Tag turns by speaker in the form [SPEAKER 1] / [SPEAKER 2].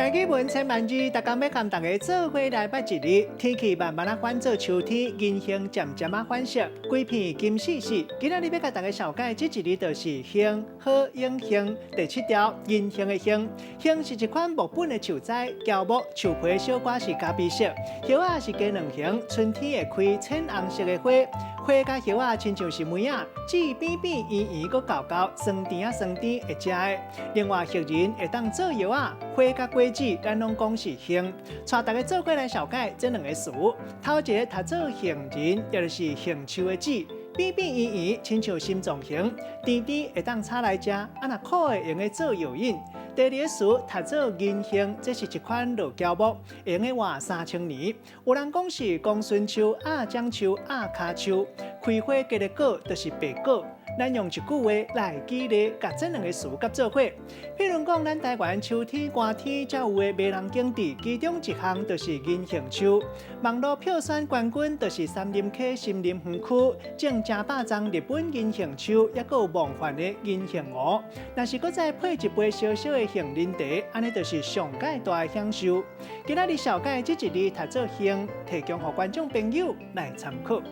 [SPEAKER 1] 大家文千万字，大家要跟大家做伙来拜一日。天气慢慢转做秋天，银杏渐渐反色，规片金丝丝。今仔日要甲大家小解这一日就是杏好永杏第7条银杏的杏。杏是一款木本的树栽，胶木树皮小quả是咖啡色，叶仔是加两形，春天会开浅红色的花。花甲叶仔亲像是梅啊，籽扁扁圆圆，搁厚厚，酸甜酸甜会食的。另外，杏仁会当做药啊，花甲果子咱拢讲是杏。带大家做伙来小解这两个词。头一个读做杏仁，也就是杏树的籽。扁扁圆圆，亲像心脏形，甜甜会当炒来食，啊若苦的用来做药引。第二个词读做银杏，这是一款落胶木，会用来活3000年。有人讲是公孙树、鸭掌树、鸭骹树，开花结的果就是白果。咱用一句话来举例，甲这两个词合做伙。譬如讲，咱台湾秋天、寒天才有的迷人景致，其中一项就是银杏树。网络票选冠军就是三林溪森林园区种正8丛日本银杏树，也有梦幻的银杏湖。若是搁再配一杯小小的杏仁茶，安尼就是上界大的享受。今仔日小解这一日读做杏，提供给观众朋友来参考。